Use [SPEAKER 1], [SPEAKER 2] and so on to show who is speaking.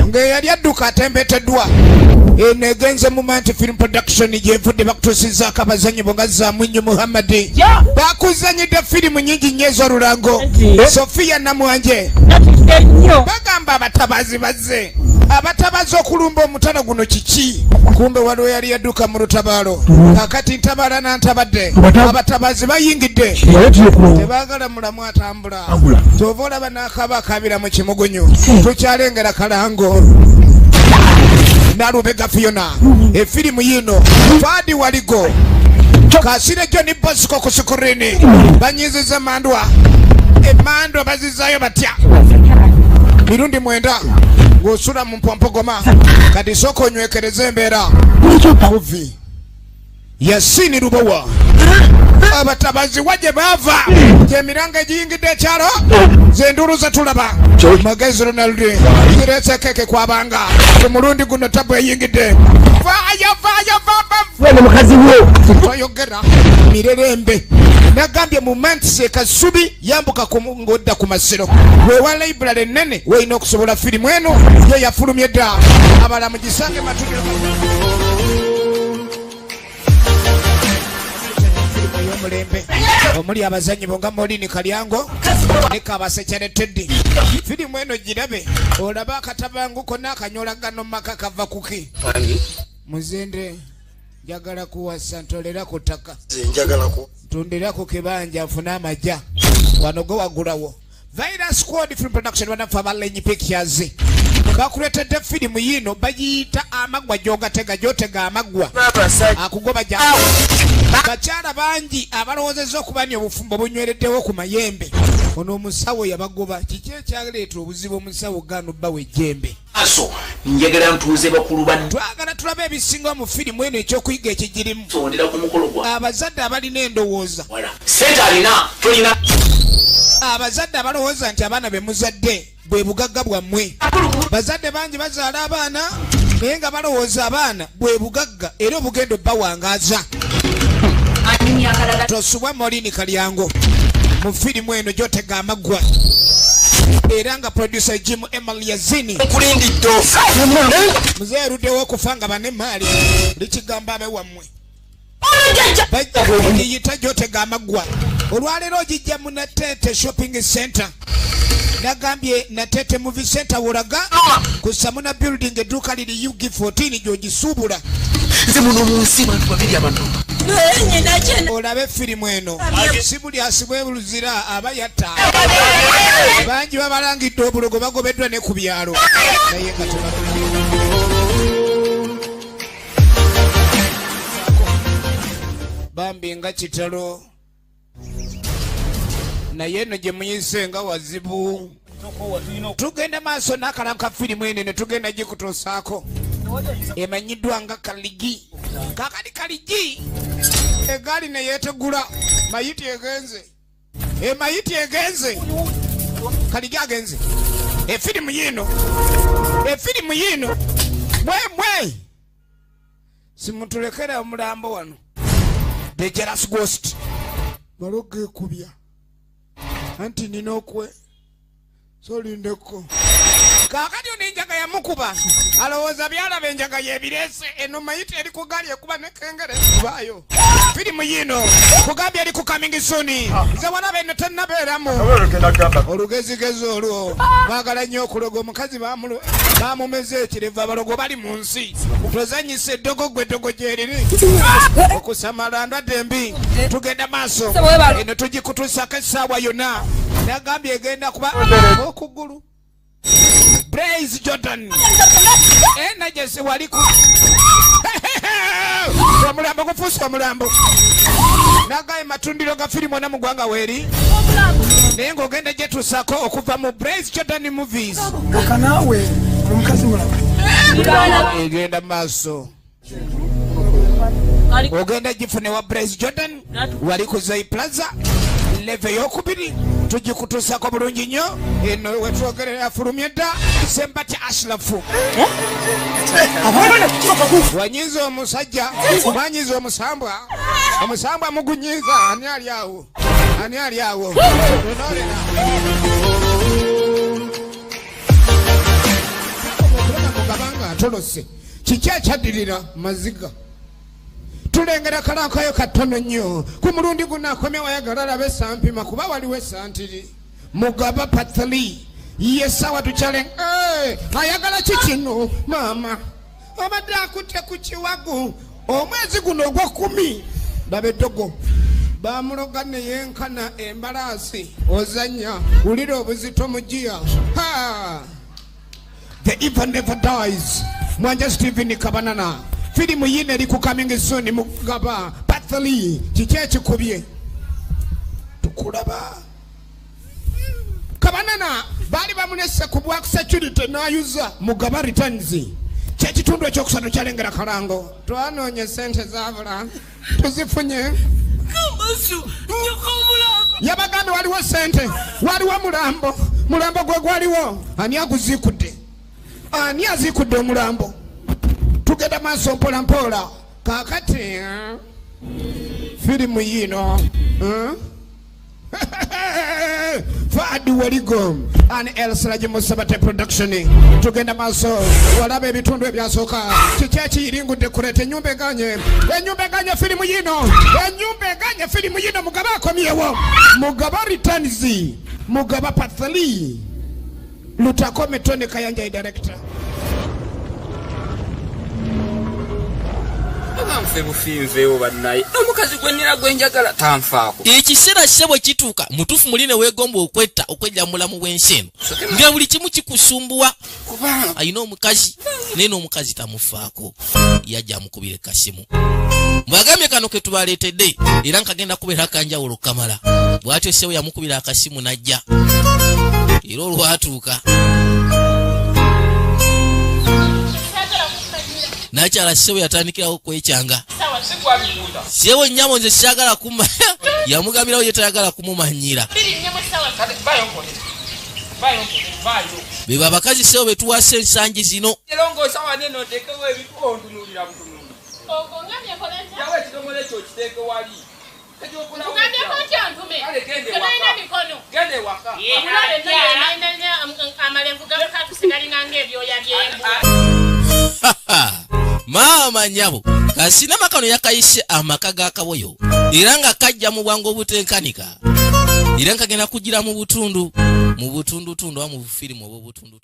[SPEAKER 1] ngeyali adduka atembeteddwa enegenze mu Manti Film Production gyevudde bakutuusizaako abazanyi bonga Zamwinyi Muhammad bakuzanyidde firimu nyingi nnyo ez'olulango Sofia Namwanje bagamba abatabazi bazze abatabazi okulumba omutano guno kiki kumbe waliwo yali yadduka mu lutabaalo kakati ntabala nantabadde abatabazi bayingidde tebaagala mulamu atambula kyova olaba n'akaba akabira mu kimugunyu tukyalengera kalango Nalubega Fiona efirimu yino Fadi Waligo Kasire Johnny Bosco ku sikurini banyiziza mandwa emandwa bazizayo batya mirundi mwenda ng'osula mu mpompogoma kati soko onywekereza embeera Muvi Yasini Rubowa abatabazi waje bava gyemiranga egiyingidde ekyalo zenduru zetulaba Magezi Ronald kirese keke kwabanga omulundi guno tabu eyingidde vaya mukazi wo toyogera mirerembe nagambye mu Manti Kasubi yambuka ngodda ku masiro wewa library nene weina okusobola firimu eno ye yafulumye dda abala mugisange matuliro Mulembe omuli abazanyi bonga Molini Kalyango ne Kabasekere Teddy firimu eno girabe olaba akatabanguko n'akanyolagano maka kava kuki muzende njagala kuwasa ntolera ku ttaka tundira ku kibanja nfuna amajja wano go wagulawo Virus Squad Film Production wanafa Balenyi Pictures bakuletedde firimu yino bagiyita amagwa gyotega amagwa akugoba ja bakyala bangi abalowoozezza okubani obufumbo bunywereddewo ku mayembe ono omusawo yabagoba kiki ekyaleeta obuzibu omusawo gano bbawe ejjembe
[SPEAKER 2] njagala ntuuze bakulu banne
[SPEAKER 1] twagala tulabe ebisinga mu firimu eno ekyokuyiga ekigirimu
[SPEAKER 2] sondera ku mukolo gwa
[SPEAKER 1] abazadde abalina endowooza
[SPEAKER 2] sente alina tolina
[SPEAKER 1] abazadde abalowooza nti abaana be muzadde bwe bugagga bwammwe bazadde bangi bazaala abaana naye nga balowooza abaana bwe bugagga era obugendo bawangaaza tosubwa Molini Kalyango mu firimu eno gyotega amagwa era nga producer Jim Emily Yazini muzee eruddewo okufa nga bane maali likigamba abe wammwe yiyita gyotega amagwa olwaleero ogijja mu Natete Shopping Center nagambye Natete Movie Center wolaga ku Samuna Building edduuka liri UG14 gyogisuubula
[SPEAKER 2] nze muno mu nsi bantu babiri abantu
[SPEAKER 1] olabe firimu eno si buli asibwe buluzira aba yatta bangi babalangidde obulogo bagobeddwa ne ku byalo naye bambi nga kitalo naye eno gye muyise nga wazibu tugenda maaso n'akalanga ka firimu eno ne tugenda gikutuusaako emanyiddwa nga Kaligi kakali Kaligi egaali ne yeetegula mayiti egenze mayiti egenze Kaligi agenze efirimu yino mwe simutulekera omulambo wano The Jealous Ghost baloge ekubya anti nina okwe solindeko kakati onenjaga yamukuba alowooza byalaba enjaga yebirese eno mayiti eri ku gaali ekuba nekengere kubayo firimu yino kugambye eri ku coming soon nze walaba eno tennabeeramu olugezigezi olwo baagala nnyo okuloga omukazi bamumeze ekirevu abalogo bali mu nsi tozanyisa eddogo gwe eddogo gyeriri okusamala ndwadde embi tugenda maaso eno tugikutuusako essaawa yonna nagambye egenda kuba okugulu Praise Jordan Jesse waliku omulambo gufuusa omulambo nagaye matundiro ga firimu na mugwanga weri naye ng'ogenda gyetuusako okuva mu Praise Jordan Movies
[SPEAKER 3] okanawe omukazi mulaba
[SPEAKER 1] egenda maaso ogenda gifune wa Praise Jordan wali ku Zai Plaza leve yokubiri tugikutuusako bulungi nnyo eno wetwogerera afulumye dda Sembati Ashrafu wanyiza omusajja wanyiza omusambwa mugunyiza ani ali awo atolose kiki ekyadirira maziga tulengera kalankayo katono nnyo ku mulundi guno akomye wayagala alabe sampima kuba waliwo esantiri Mugaba Pathali yesawa tuchale ayagala kikino mama abadde akutte ku kiwagu omwezi guno ogw'okumi labe dogo bamuloga ne yenkana embalasi ozanya ulira obuzito mujiya the evil never dies Mwanja Stephen Kabanana filimu yine eri ku coming soon Mugaba Pathali kiki ekikubye tukulaba Kabanana bali bamunese ku bwa security n'ayuza Mugaba returns kyekitundu ekyokusatu kyalengera kalango twanonye sente zabula tuzifunye
[SPEAKER 4] Kambasu nyoko mulambo
[SPEAKER 1] yabagambe waliwo sente waliwo mulambo gwe gwaliwo ani aguzikudde ani azikudde omulambo tugenda maaso mpola mpola kakati filimu yino Fadi Waligo and El Siraji Musabate production tugenda maaso walabe ebitundu ebyasooka kiki ekiyingudde kureta ennyumba eganye filimu yino Mugaba akomyewo Mugaba returns Mugaba Pathali Lutakome Tony Kayanja director
[SPEAKER 4] Amfe bufinveewo bannaye omukazi gwenira gwenjagala tanfaako
[SPEAKER 5] ekiseera ssebo kituuka mutuufu muline weegomba okwetta okwejja mulamu bw'ensi eno nga buli kimu kikusumbuwa ayina omukazi naye n'omukazi tamufaako yajja amukubire kasimu mbwagambye kano ke tubaleetedde era nkagenda kubeera akanjawulo kamala bw'atyo ssebo yamukubira akasimu n'ajja era olwatuuka nakyala ssebo yatandikirawo kwekyanga ssebo nnyamo nze siagala kuma yamugambirawo ye tayagala kumumanyira bebo abakazi ssebo betuwasa ensangi zino Mama nyabo kasina makano yakayise amaka ga kaboyo era nga kajja mu bwangu obutenkanika era nga gena kugira mu butundu wa mu filimu obwo butundu